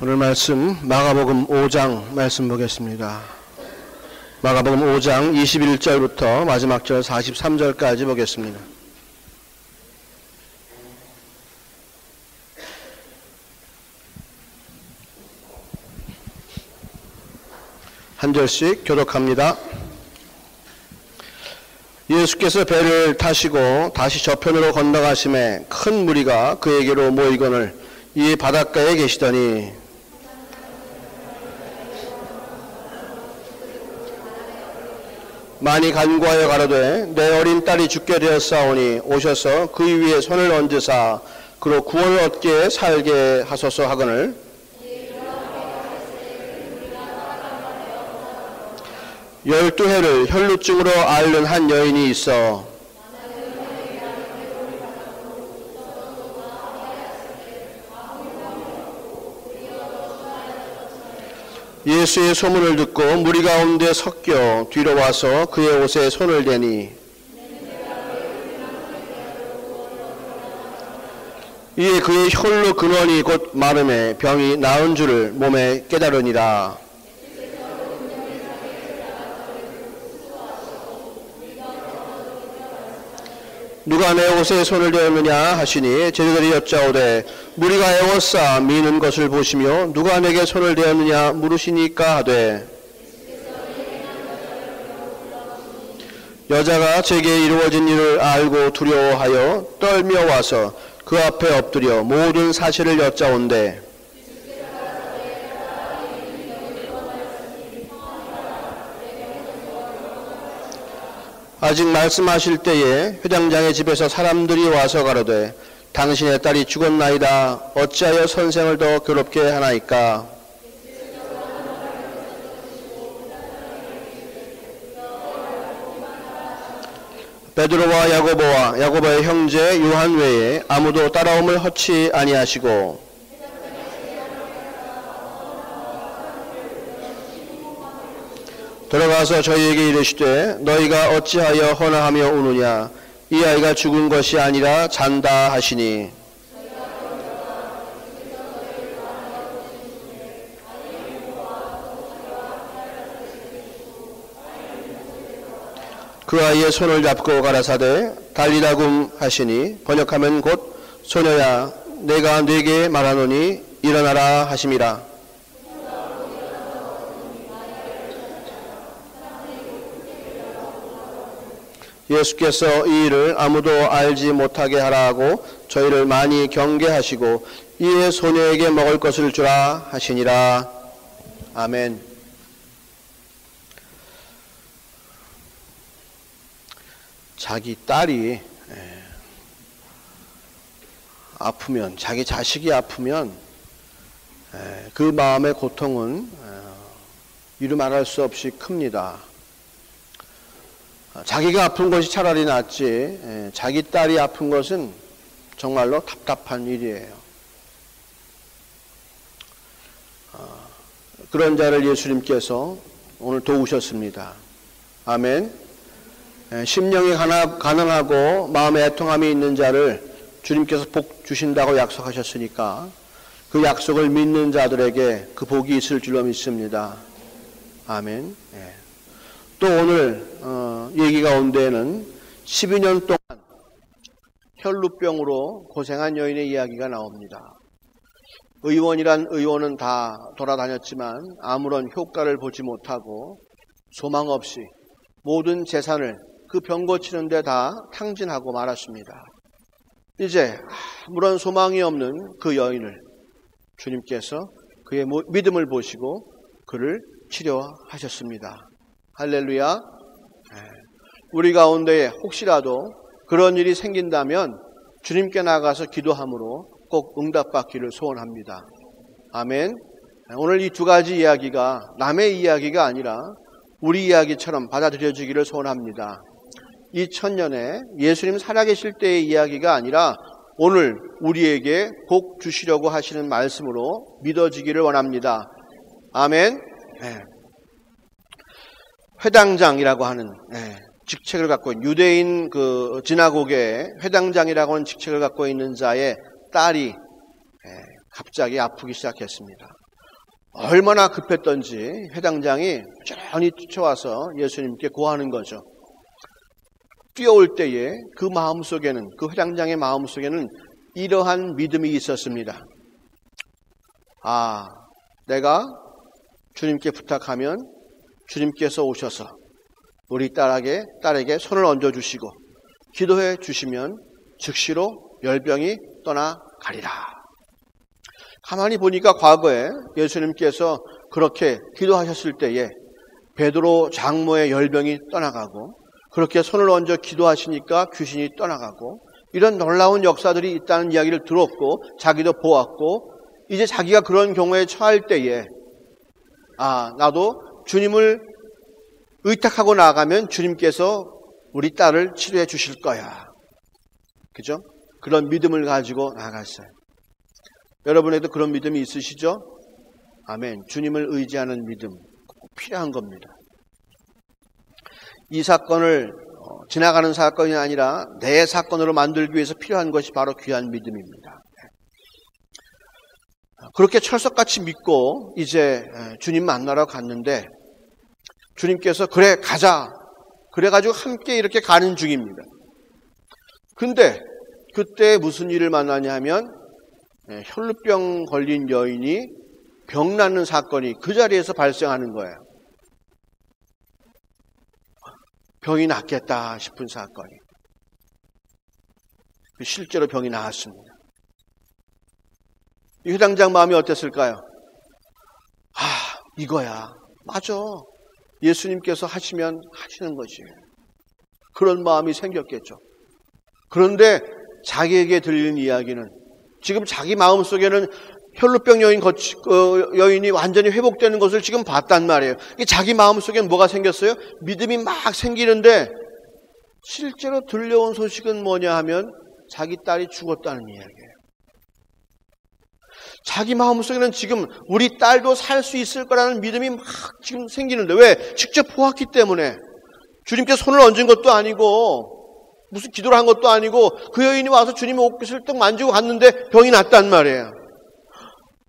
오늘 말씀 마가복음 5장 말씀 보겠습니다. 마가복음 5장 21절부터 마지막 절 43절까지 보겠습니다. 한 절씩 교독합니다. 예수께서 배를 타시고 다시 저편으로 건너가심에 큰 무리가 그에게로 모이거늘 이 바닷가에 계시더니 많이 간구하여 가로되 내 어린 딸이 죽게 되었사오니 오셔서 그 위에 손을 얹으사 그로 구원을 얻게 살게 하소서 하거늘 12해를 혈루증으로 앓는 한 여인이 있어 예수의 소문을 듣고 무리 가운데 섞여 뒤로 와서 그의 옷에 손을 대니 이에 그의 혈루 근원이 곧 마름에 병이 나은 줄을 몸에 깨달으니라. 누가 내 옷에 손을 대었느냐 하시니 제자들이 여짜오되 무리가 애워싸 미는 것을 보시며 누가 내게 손을 대었느냐 물으시니까 하되 여자가 제게 이루어진 일을 알고 두려워하여 떨며 와서 그 앞에 엎드려 모든 사실을 여짜온대 아직 말씀하실 때에 회당장의 집에서 사람들이 와서 가로되 당신의 딸이 죽었나이다. 어찌하여 선생을 더 괴롭게 하나이까? 베드로와 야고보의 형제 요한 외에 아무도 따라옴을 허치 아니하시고 들어가서 저희에게 이르시되 너희가 어찌하여 헌화하며 우느냐 이 아이가 죽은 것이 아니라 잔다 하시니 그 아이의 손을 잡고 가라사대 달리다굼 하시니 번역하면 곧 소녀야 내가 네게 말하노니 일어나라 하심이라. 예수께서 이 일을 아무도 알지 못하게 하라 하고 저희를 많이 경계하시고 이에 소녀에게 먹을 것을 주라 하시니라. 아멘. 자기 딸이 아프면 자기 자식이 아프면 그 마음의 고통은 이루 말할 수 없이 큽니다. 자기가 아픈 것이 차라리 낫지 자기 딸이 아픈 것은 정말로 답답한 일이에요. 그런 자를 예수님께서 오늘 도우셨습니다. 아멘. 심령이 가난하고 마음에 애통함이 있는 자를 주님께서 복 주신다고 약속하셨으니까 그 약속을 믿는 자들에게 그 복이 있을 줄로 믿습니다. 아멘. 또 오늘 얘기 가운데에는 12년 동안 혈루병으로 고생한 여인의 이야기가 나옵니다. 의원이란 의원은 다 돌아다녔지만 아무런 효과를 보지 못하고 소망 없이 모든 재산을 그 병 고치는 데 다 탕진하고 말았습니다. 이제 아무런 소망이 없는 그 여인을 주님께서 그의 믿음을 보시고 그를 치료하셨습니다. 할렐루야. 우리 가운데에 혹시라도 그런 일이 생긴다면 주님께 나가서 기도함으로 꼭 응답받기를 소원합니다. 아멘. 오늘 이 두 가지 이야기가 남의 이야기가 아니라 우리 이야기처럼 받아들여지기를 소원합니다. 2000년에 예수님 살아계실 때의 이야기가 아니라 오늘 우리에게 복 주시려고 하시는 말씀으로 믿어지기를 원합니다. 아멘. 회당장이라고 하는 직책을 갖고 있는 유대인 그 진화국의 회당장이라고 하는 직책을 갖고 있는 자의 딸이 갑자기 아프기 시작했습니다. 얼마나 급했던지 회당장이 부지런히 쫓아와서 예수님께 고하는 거죠. 뛰어올 때에 그 마음속에는, 그 회당장의 마음속에는 이러한 믿음이 있었습니다. 아, 내가 주님께 부탁하면 주님께서 오셔서 우리 딸에게 손을 얹어주시고 기도해 주시면 즉시로 열병이 떠나가리라. 가만히 보니까 과거에 예수님께서 그렇게 기도하셨을 때에 베드로 장모의 열병이 떠나가고, 그렇게 손을 얹어 기도하시니까 귀신이 떠나가고, 이런 놀라운 역사들이 있다는 이야기를 들었고 자기도 보았고, 이제 자기가 그런 경우에 처할 때에 나도 주님을 의탁하고 나아가면 주님께서 우리 딸을 치료해 주실 거야. 그죠? 그런 믿음을 가지고 나갔어요. 여러분에도 그런 믿음이 있으시죠? 아멘. 주님을 의지하는 믿음 꼭 필요한 겁니다. 이 사건을 지나가는 사건이 아니라 내 사건으로 만들기 위해서 필요한 것이 바로 귀한 믿음입니다. 그렇게 철석같이 믿고 이제 주님 만나러 갔는데 주님께서 그래 가자, 그래가지고 함께 이렇게 가는 중입니다. 근데 그때 무슨 일을 만나냐 하면 혈루병 걸린 여인이 병 낫는 사건이 그 자리에서 발생하는 거예요. 병이 낫겠다 싶은 사건이. 실제로 병이 나았습니다. 이 회당장 마음이 어땠을까요? 이거야. 맞아. 예수님께서 하시면 하시는 거지. 그런 마음이 생겼겠죠. 그런데 자기에게 들리는 이야기는, 지금 자기 마음속에는 혈루병 여인이 완전히 회복되는 것을 지금 봤단 말이에요. 자기 마음속에는 뭐가 생겼어요? 믿음이 막 생기는데 실제로 들려온 소식은 뭐냐 하면 자기 딸이 죽었다는 이야기예요. 자기 마음속에는 지금 우리 딸도 살 수 있을 거라는 믿음이 막 지금 생기는데, 왜? 직접 보았기 때문에. 주님께 손을 얹은 것도 아니고 무슨 기도를 한 것도 아니고 그 여인이 와서 주님의 옷깃을 딱 만지고 갔는데 병이 났단 말이에요.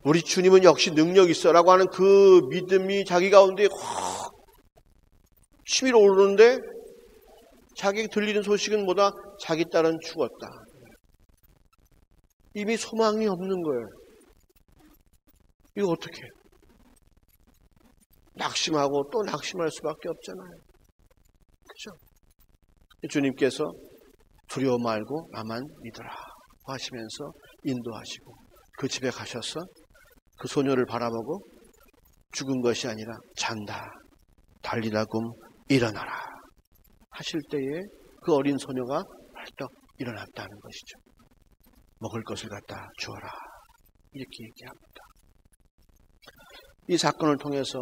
우리 주님은 역시 능력 있어라고 하는 그 믿음이 자기 가운데 확 치밀어 오르는데 자기에게 들리는 소식은 뭐다? 자기 딸은 죽었다. 이미 소망이 없는 거예요. 이거 어떻게 해요? 낙심하고 또 낙심할 수밖에 없잖아요. 그렇죠? 주님께서 두려워 말고 나만 믿어라 하시면서 인도하시고 그 집에 가셔서 그 소녀를 바라보고 죽은 것이 아니라 잔다, 달리다금 일어나라 하실 때에 그 어린 소녀가 벌떡 일어났다는 것이죠. 먹을 것을 갖다 주어라 이렇게 얘기합니다. 이 사건을 통해서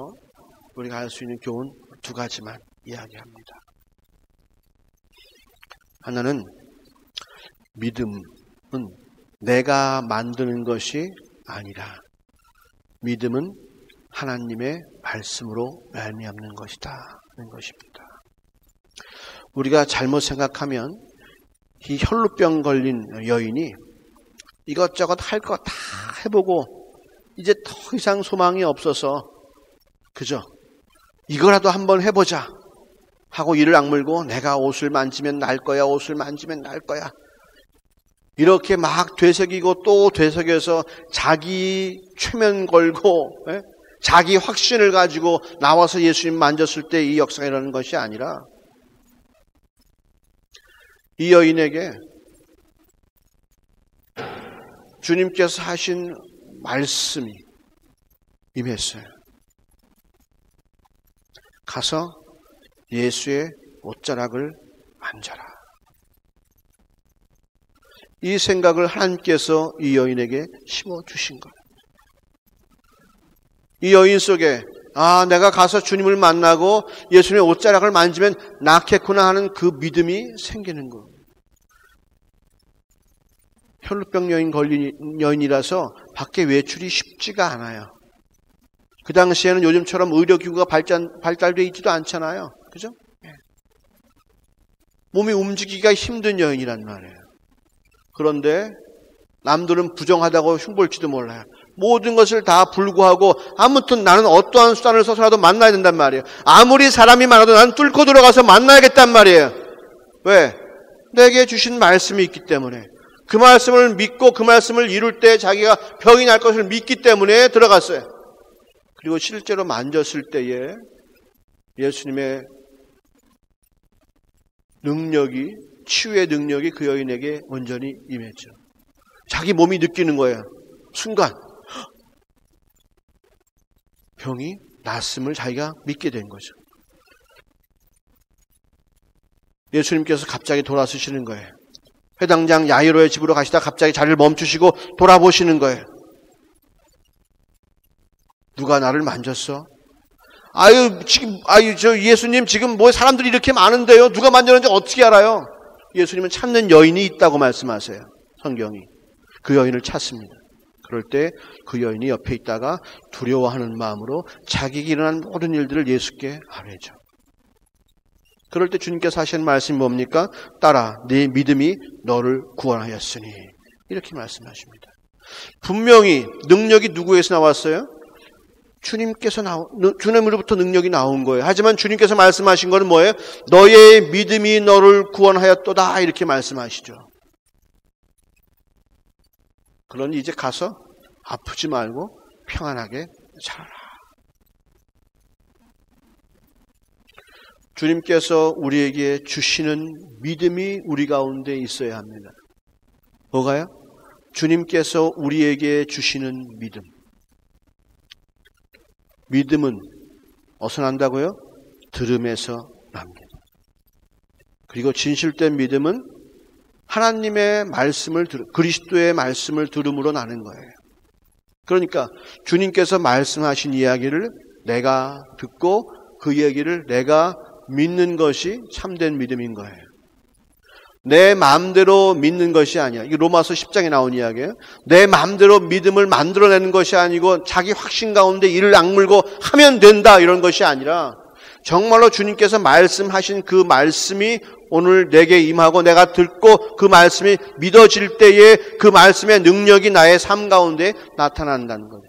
우리가 알 수 있는 교훈 두 가지만 이야기합니다. 하나는 믿음은 내가 만드는 것이 아니라 믿음은 하나님의 말씀으로 말미암는 것이다 하는 것입니다. 우리가 잘못 생각하면 이 혈루병 걸린 여인이 이것저것 할 거 다 해보고 이제 더 이상 소망이 없어서 그죠? 이거라도 한번 해보자 하고 이를 악물고 내가 옷을 만지면 날 거야, 옷을 만지면 날 거야. 이렇게 막 되새기고 또 되새겨서 자기 최면 걸고 자기 확신을 가지고 나와서 예수님 만졌을 때 이 역사가 일어나는 것이 아니라 이 여인에게 주님께서 하신 말씀이 임했어요. 가서 예수의 옷자락을 만져라. 이 생각을 하나님께서 이 여인에게 심어주신 거예요. 이 여인 속에 내가 가서 주님을 만나고 예수님의 옷자락을 만지면 낫겠구나 하는 그 믿음이 생기는 거예요. 혈루병 여인 걸린 여인이라서 밖에 외출이 쉽지가 않아요. 그 당시에는 요즘처럼 의료기구가 발달되어 있지도 않잖아요. 그죠? 몸이 움직이기가 힘든 여인이란 말이에요. 그런데 남들은 부정하다고 흉볼지도 몰라요. 모든 것을 다 불구하고 아무튼 나는 어떠한 수단을 써서라도 만나야 된단 말이에요. 아무리 사람이 많아도 나는 뚫고 들어가서 만나야겠단 말이에요. 왜? 내게 주신 말씀이 있기 때문에. 그 말씀을 믿고 그 말씀을 이룰 때 자기가 병이 날 것을 믿기 때문에 들어갔어요. 그리고 실제로 만졌을 때에 예수님의 능력이, 치유의 능력이 그 여인에게 온전히 임했죠. 자기 몸이 느끼는 거예요. 순간 병이 낫음을 자기가 믿게 된 거죠. 예수님께서 갑자기 돌아서시는 거예요. 회당장 야이로의 집으로 가시다 갑자기 자리를 멈추시고 돌아보시는 거예요. 누가 나를 만졌어? 저 예수님 지금 뭐 사람들이 이렇게 많은데요. 누가 만졌는지 어떻게 알아요? 예수님은 찾는 여인이 있다고 말씀하세요. 성경이. 그 여인을 찾습니다. 그럴 때 그 여인이 옆에 있다가 두려워하는 마음으로 자기에게 일어난 모든 일들을 예수께 아뢰죠. 그럴 때 주님께서 하시는 말씀이 뭡니까? 딸아, 네 믿음이 너를 구원하였으니. 이렇게 말씀하십니다. 분명히 능력이 누구에서 나왔어요? 주님으로부터 능력이 나온 거예요. 하지만 주님께서 말씀하신 것은 뭐예요? 너의 믿음이 너를 구원하였도다. 이렇게 말씀하시죠. 그러니 이제 가서 아프지 말고 평안하게 살아라. 주님께서 우리에게 주시는 믿음이 우리 가운데 있어야 합니다. 뭐가요? 주님께서 우리에게 주시는 믿음. 믿음은 어디서 난다고요? 들음에서 납니다. 그리고 진실된 믿음은 하나님의 말씀을 그리스도의 말씀을 들음으로 나는 거예요. 그러니까 주님께서 말씀하신 이야기를 내가 듣고 그 얘기를 내가 믿는 것이 참된 믿음인 거예요. 내 마음대로 믿는 것이 아니야. 이게 로마서 10장에 나온 이야기예요. 내 마음대로 믿음을 만들어내는 것이 아니고 자기 확신 가운데 이를 악물고 하면 된다 이런 것이 아니라 정말로 주님께서 말씀하신 그 말씀이 오늘 내게 임하고 내가 듣고 그 말씀이 믿어질 때에 그 말씀의 능력이 나의 삶 가운데 나타난다는 거예요.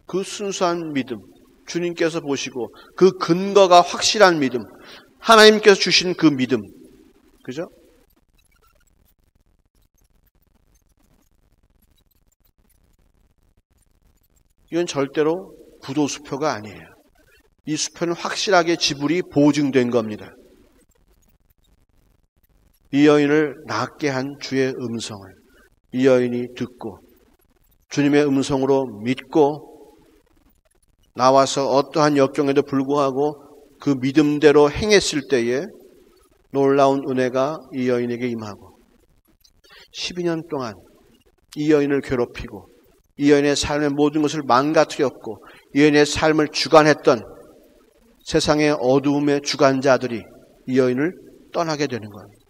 그 순수한 믿음, 주님께서 보시고 그 근거가 확실한 믿음, 하나님께서 주신 그 믿음, 그죠? 이건 절대로 부도수표가 아니에요. 이 수표는 확실하게 지불이 보증된 겁니다. 이 여인을 낫게 한 주의 음성을 이 여인이 듣고 주님의 음성으로 믿고 나와서 어떠한 역경에도 불구하고 그 믿음대로 행했을 때에 놀라운 은혜가 이 여인에게 임하고 12년 동안 이 여인을 괴롭히고 이 여인의 삶의 모든 것을 망가뜨렸고 이 여인의 삶을 주관했던 세상의 어두움의 주관자들이 이 여인을 떠나게 되는 겁니다.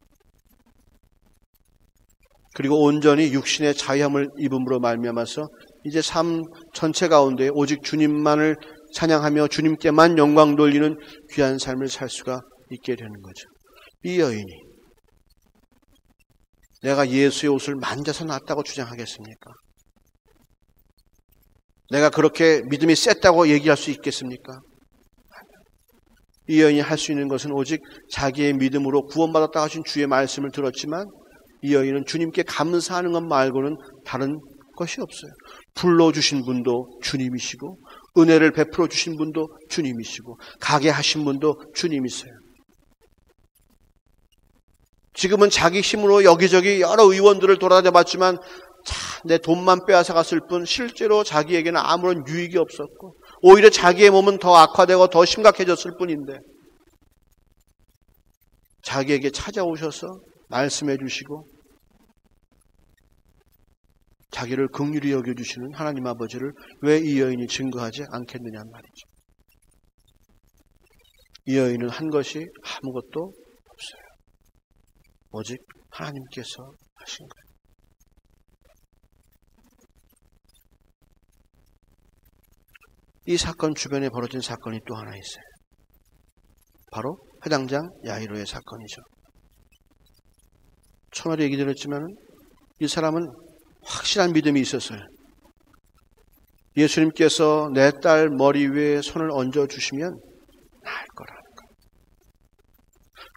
그리고 온전히 육신의 자유함을 입음으로 말미암아서 이제 삶 전체 가운데 오직 주님만을 찬양하며 주님께만 영광 돌리는 귀한 삶을 살 수가 있게 되는 거죠. 이 여인이 내가 예수의 옷을 만져서 낫다고 주장하겠습니까? 내가 그렇게 믿음이 셌다고 얘기할 수 있겠습니까? 이 여인이 할 수 있는 것은 오직 자기의 믿음으로 구원받았다 하신 주의 말씀을 들었지만 이 여인은 주님께 감사하는 것 말고는 다른 것이 없어요. 불러주신 분도 주님이시고 은혜를 베풀어 주신 분도 주님이시고 가게 하신 분도 주님이세요. 지금은 자기 힘으로 여기저기 여러 의원들을 돌아다녀봤지만 내 돈만 빼앗아 갔을 뿐 실제로 자기에게는 아무런 유익이 없었고 오히려 자기의 몸은 더 악화되고 더 심각해졌을 뿐인데 자기에게 찾아오셔서 말씀해 주시고 자기를 긍휼히 여겨주시는 하나님 아버지를 왜 이 여인이 증거하지 않겠느냐 말이죠. 이 여인은 한 것이 아무것도 없어요. 오직 하나님께서 하신 거예요. 이 사건 주변에 벌어진 사건이 또 하나 있어요. 바로 회당장 야이로의 사건이죠. 처음에 얘기 드렸지만 이 사람은 확실한 믿음이 있었어요. 예수님께서 내 딸 머리 위에 손을 얹어주시면 나을 거라는 거.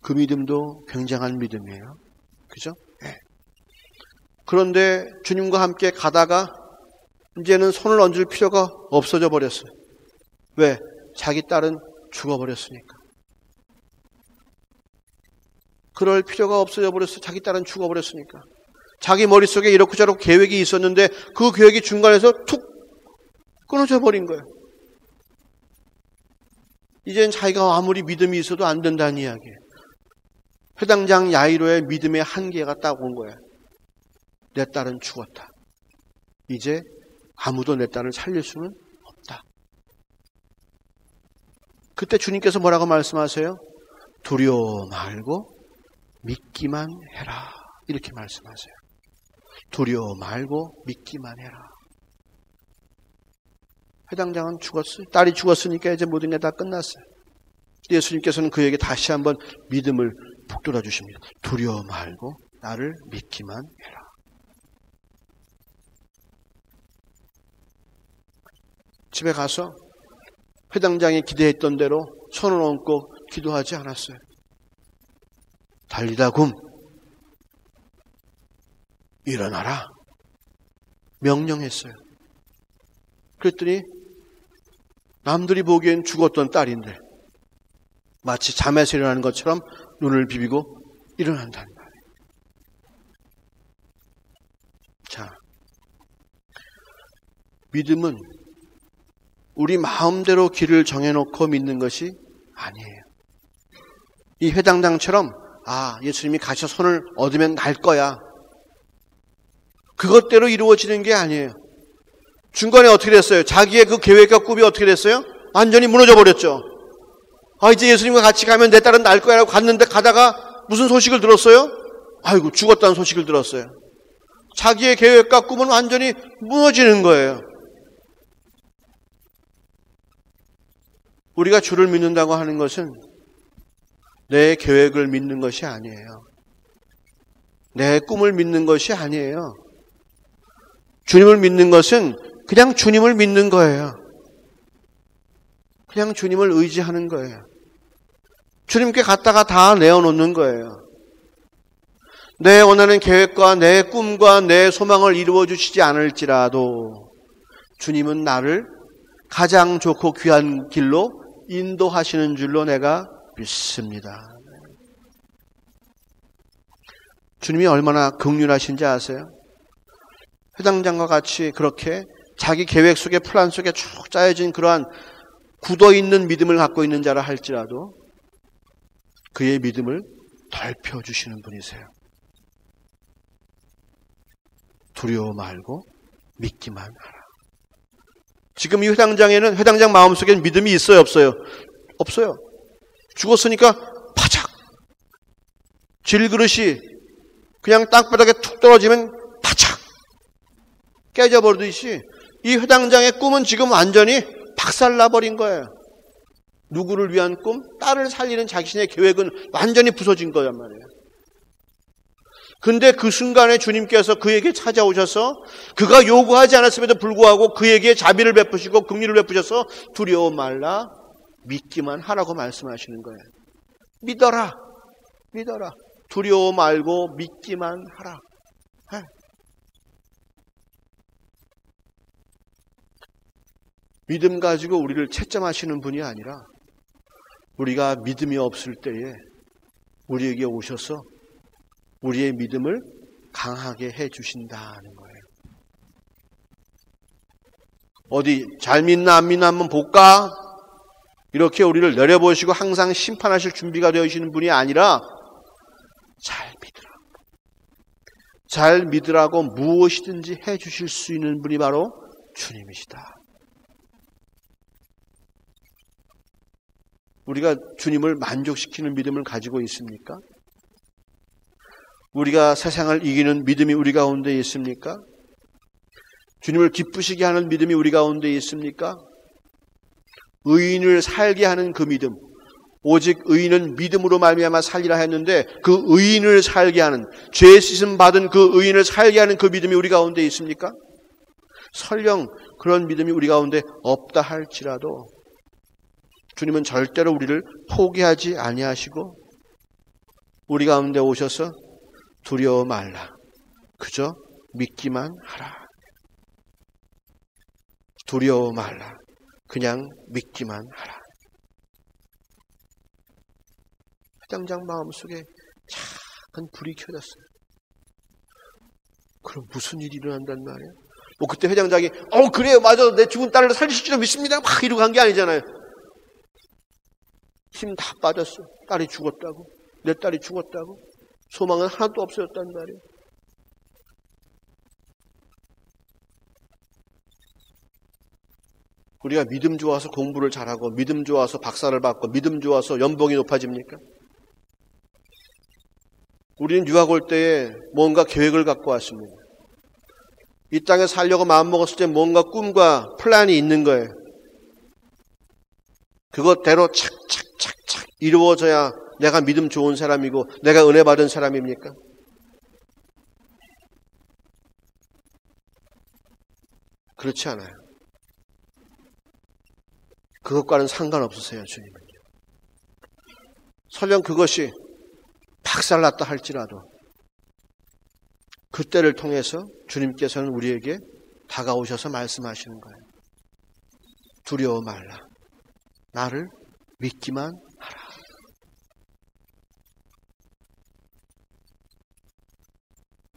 그 믿음도 굉장한 믿음이에요. 그죠? 네. 그런데 주님과 함께 가다가 이제는 손을 얹을 필요가 없어져 버렸어요. 왜? 자기 딸은 죽어버렸으니까. 그럴 필요가 없어져 버렸어요. 자기 딸은 죽어버렸으니까. 자기 머릿속에 이렇게 저렇게 계획이 있었는데 그 계획이 중간에서 툭 끊어져 버린 거예요. 이젠 자기가 아무리 믿음이 있어도 안 된다는 이야기예요. 회당장 야이로의 믿음의 한계가 딱 온 거예요. 내 딸은 죽었다. 이제 아무도 내 딸을 살릴 수는 없다. 그때 주님께서 뭐라고 말씀하세요? 두려워 말고 믿기만 해라. 이렇게 말씀하세요. 두려워 말고 믿기만 해라. 회당장은 죽었어요. 딸이 죽었으니까 이제 모든 게 다 끝났어요. 예수님께서는 그에게 다시 한번 믿음을 북돋아 주십니다. 두려워 말고 나를 믿기만 해라. 집에 가서 회당장이 기대했던 대로 손을 얹고 기도하지 않았어요. 달리다 굼 일어나라 명령했어요. 그랬더니 남들이 보기엔 죽었던 딸인데 마치 잠에서 일어나는 것처럼 눈을 비비고 일어난다는 말이에요. 자, 믿음은 우리 마음대로 길을 정해놓고 믿는 것이 아니에요. 이 회당장처럼 예수님이 가셔 손을 얻으면 날 거야. 그것대로 이루어지는 게 아니에요. 중간에 어떻게 됐어요? 자기의 그 계획과 꿈이 어떻게 됐어요? 완전히 무너져 버렸죠. 이제 예수님과 같이 가면 내 딸은 날 거야 라고 갔는데 가다가 무슨 소식을 들었어요? 아이고 죽었다는 소식을 들었어요. 자기의 계획과 꿈은 완전히 무너지는 거예요. 우리가 주를 믿는다고 하는 것은 내 계획을 믿는 것이 아니에요. 내 꿈을 믿는 것이 아니에요. 주님을 믿는 것은 그냥 주님을 믿는 거예요. 그냥 주님을 의지하는 거예요. 주님께 갖다가 다 내어놓는 거예요. 내 원하는 계획과 내 꿈과 내 소망을 이루어 주시지 않을지라도 주님은 나를 가장 좋고 귀한 길로 인도하시는 줄로 내가 믿습니다. 주님이 얼마나 긍휼하신지 아세요? 회당장과 같이 그렇게 자기 계획 속에 플랜 속에 쭉 짜여진 그러한 굳어있는 믿음을 갖고 있는 자라 할지라도 그의 믿음을 덜펴주시는 분이세요. 두려워 말고 믿기만 하라. 지금 이 회당장 마음속에는 믿음이 있어요, 없어요? 없어요. 죽었으니까 파작! 질그릇이 그냥 땅바닥에 툭 떨어지면 파착! 깨져버리듯이 이 회당장의 꿈은 지금 완전히 박살나버린 거예요. 누구를 위한 꿈? 딸을 살리는 자신의 계획은 완전히 부서진 거란 말이에요. 근데 그 순간에 주님께서 그에게 찾아오셔서 그가 요구하지 않았음에도 불구하고 그에게 자비를 베푸시고 긍휼을 베푸셔서 두려워 말라 믿기만 하라고 말씀하시는 거예요. 믿어라. 믿어라. 두려워 말고 믿기만 하라. 네. 믿음 가지고 우리를 채점하시는 분이 아니라 우리가 믿음이 없을 때에 우리에게 오셔서 우리의 믿음을 강하게 해주신다는 거예요. 어디 잘 믿나 안 믿나 한번 볼까? 이렇게 우리를 내려보시고 항상 심판하실 준비가 되어있는 분이 아니라 잘 믿으라. 잘 믿으라고 무엇이든지 해주실 수 있는 분이 바로 주님이시다. 우리가 주님을 만족시키는 믿음을 가지고 있습니까? 우리가 세상을 이기는 믿음이 우리 가운데 있습니까? 주님을 기쁘시게 하는 믿음이 우리 가운데 있습니까? 의인을 살게 하는 그 믿음, 오직 의인은 믿음으로 말미암아 살리라 했는데 그 의인을 살게 하는, 죄 씻음 받은 그 의인을 살게 하는 그 믿음이 우리 가운데 있습니까? 설령 그런 믿음이 우리 가운데 없다 할지라도 주님은 절대로 우리를 포기하지 아니하시고 우리 가운데 오셔서 두려워 말라, 그저 믿기만 하라. 두려워 말라, 그냥 믿기만 하라. 회장장 마음속에 작은 불이 켜졌어요. 그럼 무슨 일이 일어난단 말이에요? 뭐 그때 회장장이 그래요, 맞아, 내 죽은 딸을 살리실 줄 믿습니다 막 이러고 간 게 아니잖아요. 힘 다 빠졌어. 딸이 죽었다고, 내 딸이 죽었다고, 소망은 하나도 없어졌단 말이에요. 우리가 믿음 좋아서 공부를 잘하고 믿음 좋아서 박사를 받고 믿음 좋아서 연봉이 높아집니까? 우리는 유학 올 때에 뭔가 계획을 갖고 왔습니다. 이 땅에 살려고 마음먹었을 때 뭔가 꿈과 플랜이 있는 거예요. 그것대로 착착착착 이루어져야 내가 믿음 좋은 사람이고 내가 은혜 받은 사람입니까? 그렇지 않아요. 그것과는 상관없으세요, 주님은요. 설령 그것이 박살났다 할지라도 그때를 통해서 주님께서는 우리에게 다가오셔서 말씀하시는 거예요. 두려워 말라, 나를 믿기만 하라.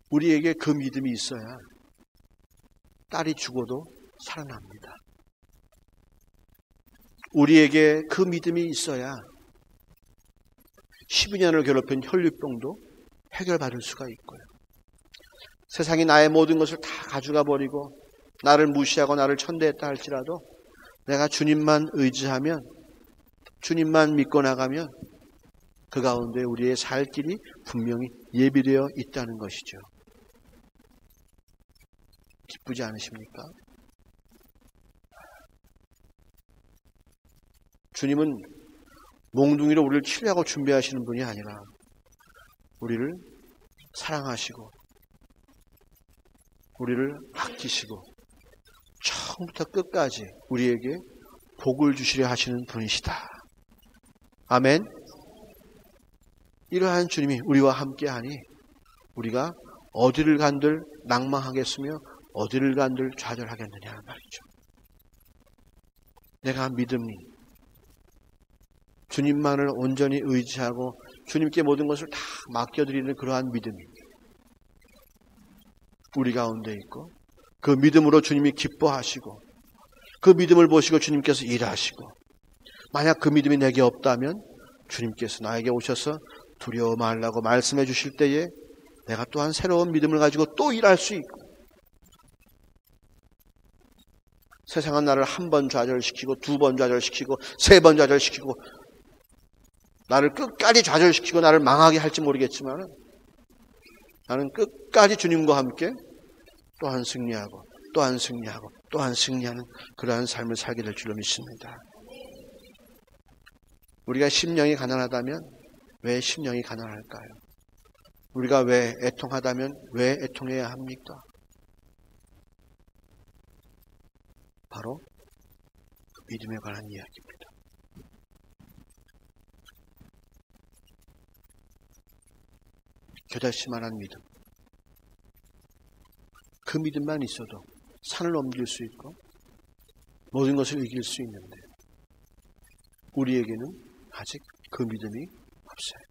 우리에게 그 믿음이 있어야 딸이 죽어도 살아납니다. 우리에게 그 믿음이 있어야 12년을 괴롭힌 혈류병도 해결받을 수가 있고요. 세상이 나의 모든 것을 다 가져가 버리고 나를 무시하고 나를 천대했다 할지라도 내가 주님만 의지하면, 주님만 믿고 나가면 그 가운데 우리의 살 길이 분명히 예비되어 있다는 것이죠. 기쁘지 않으십니까? 주님은 몽둥이로 우리를 치려고 준비하시는 분이 아니라 우리를 사랑하시고 우리를 아끼시고 처음부터 끝까지 우리에게 복을 주시려 하시는 분이시다. 아멘. 이러한 주님이 우리와 함께하니 우리가 어디를 간들 낭망하겠으며 어디를 간들 좌절하겠느냐 말이죠. 내가 믿음이 주님만을 온전히 의지하고 주님께 모든 것을 다 맡겨드리는 그러한 믿음이 우리 가운데 있고 그 믿음으로 주님이 기뻐하시고 그 믿음을 보시고 주님께서 일하시고, 만약 그 믿음이 내게 없다면 주님께서 나에게 오셔서 두려워 말라고 말씀해 주실 때에 내가 또한 새로운 믿음을 가지고 또 일할 수 있고, 세상은 나를 한 번 좌절시키고 두 번 좌절시키고 세 번 좌절시키고 나를 끝까지 좌절시키고 나를 망하게 할지 모르겠지만 나는 끝까지 주님과 함께 또한 승리하고 또한 승리하고 또한 승리하는 그러한 삶을 살게 될 줄로 믿습니다. 우리가 심령이 가난하다면 왜 심령이 가난할까요? 우리가 왜 애통하다면 왜 애통해야 합니까? 바로 그 믿음에 관한 이야기입니다. 겨자씨만한 믿음. 그 믿음만 있어도 산을 넘길 수 있고 모든 것을 이길 수 있는데 우리에게는 아직 그 믿음이 없어요.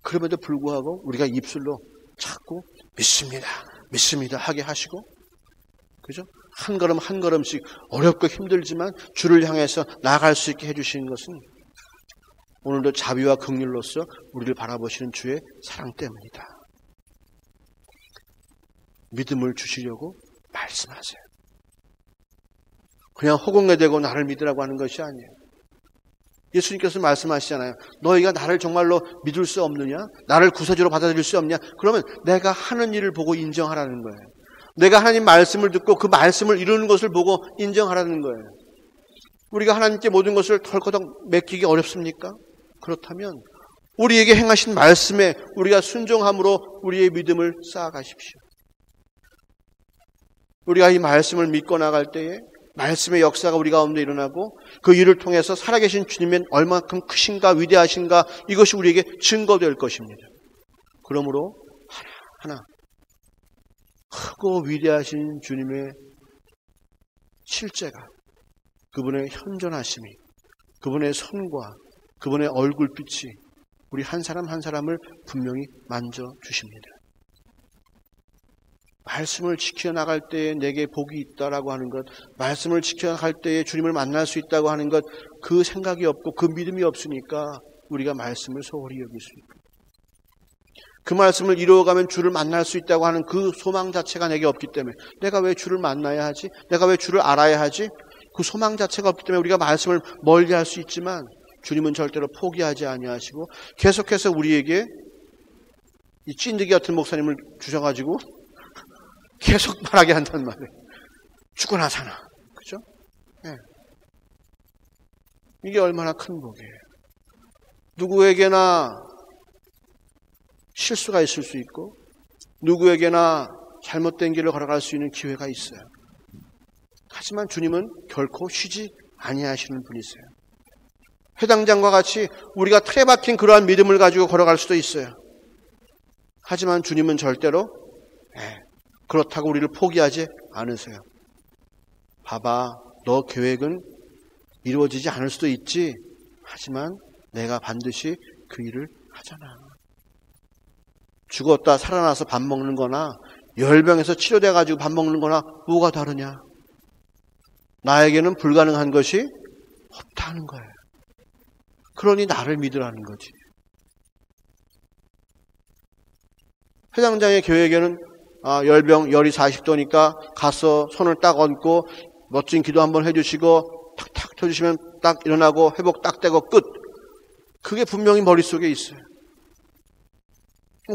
그럼에도 불구하고 우리가 입술로 자꾸 믿습니다, 믿습니다 하게 하시고, 그죠? 한 걸음 한 걸음씩 어렵고 힘들지만 주를 향해서 나아갈 수 있게 해주시는 것은 오늘도 자비와 긍휼로서 우리를 바라보시는 주의 사랑 때문이다. 믿음을 주시려고 말씀하세요. 그냥 허공에대고 나를 믿으라고 하는 것이 아니에요. 예수님께서 말씀하시잖아요. 너희가 나를 정말로 믿을 수 없느냐? 나를 구세주로 받아들일 수 없냐? 그러면 내가 하는 일을 보고 인정하라는 거예요. 내가 하나님 말씀을 듣고 그 말씀을 이루는 것을 보고 인정하라는 거예요. 우리가 하나님께 모든 것을 털커덕 맡기기 어렵습니까? 그렇다면 우리에게 행하신 말씀에 우리가 순종함으로 우리의 믿음을 쌓아가십시오. 우리가 이 말씀을 믿고 나갈 때에 말씀의 역사가 우리 가운데 일어나고 그 일을 통해서 살아계신 주님의 얼마큼 크신가 위대하신가 이것이 우리에게 증거될 것입니다. 그러므로 하나하나 크고 위대하신 주님의 실제가 그분의 현존하심이 그분의 손과 그분의 얼굴빛이 우리 한 사람 한 사람을 분명히 만져주십니다. 말씀을 지켜나갈 때에 내게 복이 있다라고 하는 것, 말씀을 지켜나갈 때에 주님을 만날 수 있다고 하는 것, 그 생각이 없고 그 믿음이 없으니까 우리가 말씀을 소홀히 여길 수 있고 그 말씀을 이루어가면 주를 만날 수 있다고 하는 그 소망 자체가 내게 없기 때문에 내가 왜 주를 만나야 하지? 내가 왜 주를 알아야 하지? 그 소망 자체가 없기 때문에 우리가 말씀을 멀리할 수 있지만 주님은 절대로 포기하지 아니하시고 계속해서 우리에게 이 찐득이 같은 목사님을 주셔가지고 계속 말하게 한단 말이에요. 죽거나 사나. 그죠? 네. 이게 얼마나 큰 복이에요. 누구에게나 실수가 있을 수 있고 누구에게나 잘못된 길을 걸어갈 수 있는 기회가 있어요. 하지만 주님은 결코 쉬지 아니하시는 분이세요. 회당장과 같이 우리가 틀에 박힌 그러한 믿음을 가지고 걸어갈 수도 있어요. 하지만 주님은 절대로 그렇다고 우리를 포기하지 않으세요. 봐봐, 너 계획은 이루어지지 않을 수도 있지. 하지만 내가 반드시 그 일을 하잖아. 죽었다 살아나서 밥 먹는 거나 열병에서 치료돼가지고 밥 먹는 거나 뭐가 다르냐. 나에게는 불가능한 것이 없다는 거예요. 그러니 나를 믿으라는 거지. 회장장의 교회에게는 열병, 열이 40도니까 가서 손을 딱 얹고 멋진 기도 한번 해주시고 탁탁 쳐주시면 딱 일어나고 회복 딱 되고 끝. 그게 분명히 머릿속에 있어요.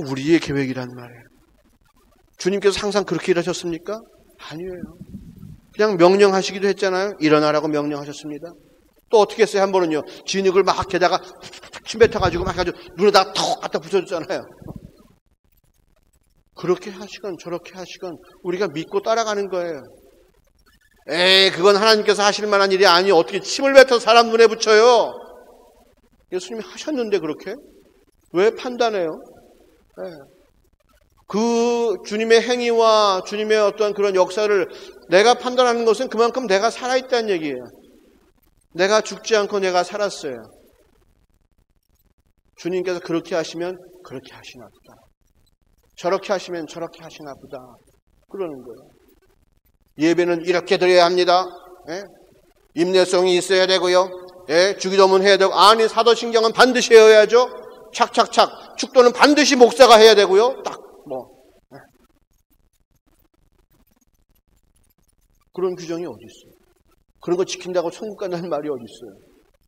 우리의 계획이란 말이에요. 주님께서 항상 그렇게 일하셨습니까? 아니에요. 그냥 명령하시기도 했잖아요. 일어나라고 명령하셨습니다. 또 어떻게 했어요? 한 번은요. 진흙을 막 게다가 침 뱉어가지고 막 해가지고 눈에다가 턱 갖다 붙여줬잖아요. 그렇게 하시건 저렇게 하시건 우리가 믿고 따라가는 거예요. 그건 하나님께서 하실 만한 일이 아니에요. 어떻게 침을 뱉어서 사람 눈에 붙여요? 예수님이 하셨는데 그렇게? 왜 판단해요? 그 주님의 행위와 주님의 어떤 그런 역사를 내가 판단하는 것은 그만큼 내가 살아있다는 얘기예요. 내가 죽지 않고 내가 살았어요. 주님께서 그렇게 하시면 그렇게 하시나 보다. 저렇게 하시면 저렇게 하시나 보다. 그러는 거예요. 예배는 이렇게 드려야 합니다. 인내성이 있어야 되고요. 주기도문 해야 되고 아니 사도신경은 반드시 해야죠. 착착착. 축도는 반드시 목사가 해야 되고요. 딱 그런 규정이 어디 있어요? 그런 거 지킨다고 천국 간다는 말이 어디 있어요?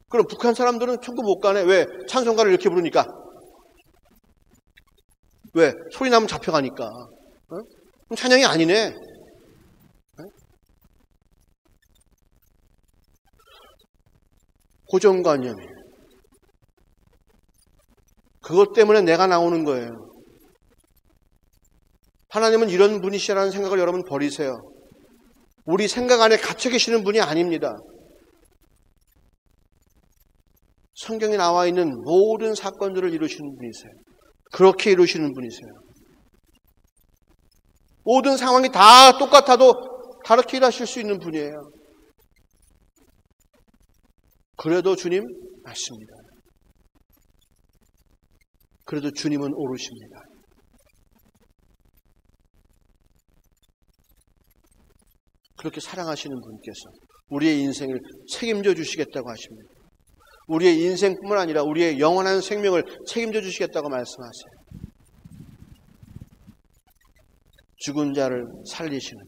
그럼 북한 사람들은 천국 못 가네. 왜? 찬송가를 이렇게 부르니까. 왜? 소리 나면 잡혀가니까. 그럼 찬양이 아니네. 고정관념이에요. 그것 때문에 내가 나오는 거예요. 하나님은 이런 분이시라는 생각을 여러분 버리세요. 우리 생각 안에 갇혀 계시는 분이 아닙니다. 성경에 나와 있는 모든 사건들을 이루시는 분이세요. 그렇게 이루시는 분이세요. 모든 상황이 다 똑같아도 다르게 일하실 수 있는 분이에요. 그래도 주님 맞습니다. 그래도 주님은 오르십니다. 그렇게 사랑하시는 분께서 우리의 인생을 책임져 주시겠다고 하십니다. 우리의 인생뿐만 아니라 우리의 영원한 생명을 책임져 주시겠다고 말씀하세요. 죽은 자를 살리시는,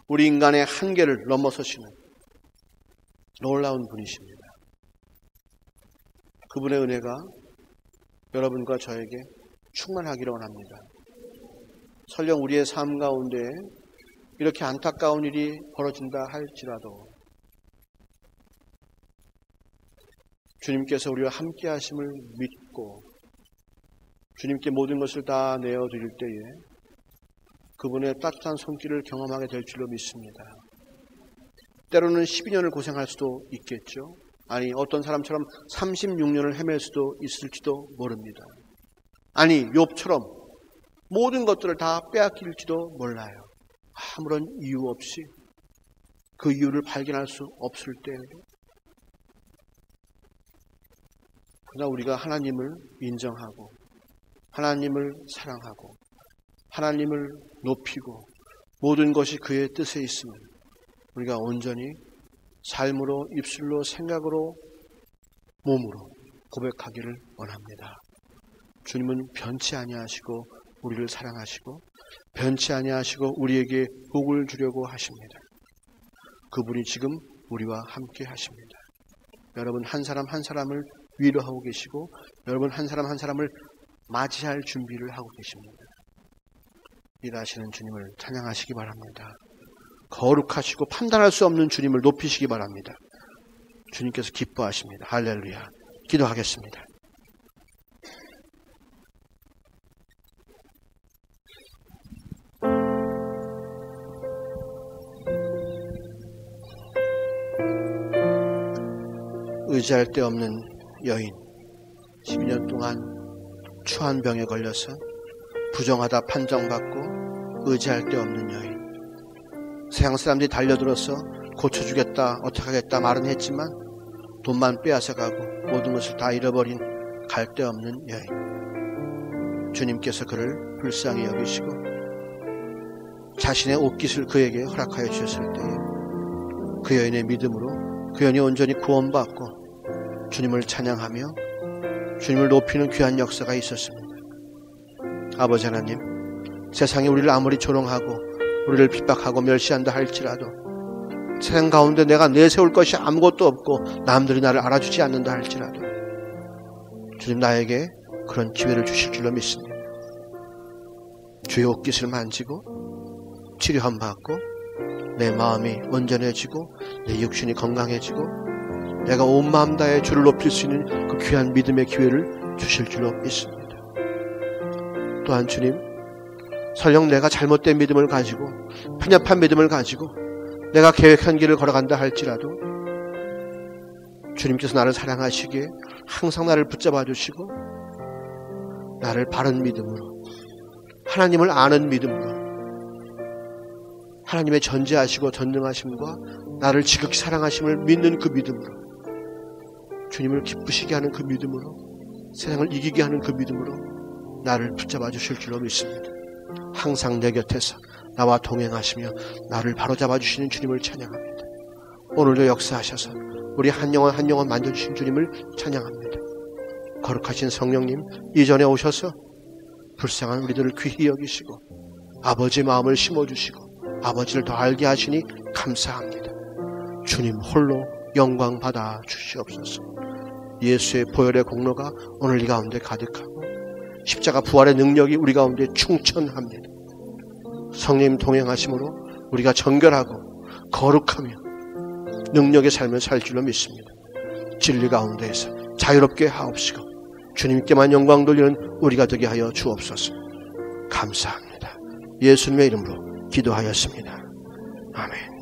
우리 인간의 한계를 넘어서시는 놀라운 분이십니다. 그분의 은혜가 여러분과 저에게 충만하기를 원합니다. 설령 우리의 삶 가운데 이렇게 안타까운 일이 벌어진다 할지라도 주님께서 우리와 함께 하심을 믿고 주님께 모든 것을 다 내어드릴 때에 그분의 따뜻한 손길을 경험하게 될 줄로 믿습니다. 때로는 12년을 고생할 수도 있겠죠. 아니, 어떤 사람처럼 36년을 헤맬 수도 있을지도 모릅니다. 아니, 욥처럼 모든 것들을 다 빼앗길지도 몰라요. 아무런 이유 없이 그 이유를 발견할 수 없을 때에도 그러나 우리가 하나님을 인정하고 하나님을 사랑하고 하나님을 높이고 모든 것이 그의 뜻에 있음을 우리가 온전히 삶으로, 입술로, 생각으로, 몸으로 고백하기를 원합니다. 주님은 변치 아니하시고 우리를 사랑하시고 변치 아니하시고 우리에게 복을 주려고 하십니다. 그분이 지금 우리와 함께 하십니다. 여러분 한 사람 한 사람을 위로하고 계시고 여러분 한 사람 한 사람을 맞이할 준비를 하고 계십니다. 일하시는 주님을 찬양하시기 바랍니다. 거룩하시고 판단할 수 없는 주님을 높이시기 바랍니다. 주님께서 기뻐하십니다. 할렐루야. 기도하겠습니다. 의지할 데 없는 여인, 12년 동안 추한 병에 걸려서 부정하다 판정받고 의지할 데 없는 여인. 세상 사람들이 달려들어서 고쳐주겠다, 어떻게 하겠다 말은 했지만 돈만 빼앗아가고 모든 것을 다 잃어버린 갈 데 없는 여인. 주님께서 그를 불쌍히 여기시고 자신의 옷깃을 그에게 허락하여 주셨을 때에 그 여인의 믿음으로 그 여인이 온전히 구원받고 주님을 찬양하며 주님을 높이는 귀한 역사가 있었습니다. 아버지 하나님, 세상이 우리를 아무리 조롱하고 우리를 핍박하고 멸시한다 할지라도 세상 가운데 내가 내세울 것이 아무것도 없고 남들이 나를 알아주지 않는다 할지라도 주님 나에게 그런 기회를 주실 줄로 믿습니다. 주의 옷깃을 만지고 치료함 받고 내 마음이 온전해지고 내 육신이 건강해지고 내가 온 마음 다해 주를 높일 수 있는 그 귀한 믿음의 기회를 주실 줄로 믿습니다. 또한 주님, 설령 내가 잘못된 믿음을 가지고 편협한 믿음을 가지고 내가 계획한 길을 걸어간다 할지라도 주님께서 나를 사랑하시기에 항상 나를 붙잡아 주시고 나를 바른 믿음으로 하나님을 아는 믿음으로 하나님의 전지하시고 전능하심과 나를 지극히 사랑하심을 믿는 그 믿음으로 주님을 기쁘시게 하는 그 믿음으로 세상을 이기게 하는 그 믿음으로 나를 붙잡아 주실 줄로 믿습니다. 항상 내 곁에서 나와 동행하시며 나를 바로잡아 주시는 주님을 찬양합니다. 오늘도 역사하셔서 우리 한 영혼 한 영혼 만져주신 주님을 찬양합니다. 거룩하신 성령님, 이전에 오셔서 불쌍한 우리들을 귀히 여기시고 아버지의 마음을 심어주시고 아버지를 더 알게 하시니 감사합니다. 주님 홀로 영광 받아 주시옵소서. 예수의 보혈의 공로가 오늘 이 가운데 가득하고 십자가 부활의 능력이 우리 가운데 충천합니다. 성령 동행하심으로 우리가 정결하고 거룩하며 능력의 삶을 살 줄로 믿습니다. 진리 가운데에서 자유롭게 하옵시고 주님께만 영광 돌리는 우리가 되게 하여 주옵소서. 감사합니다. 예수님의 이름으로 기도하였습니다. 아멘.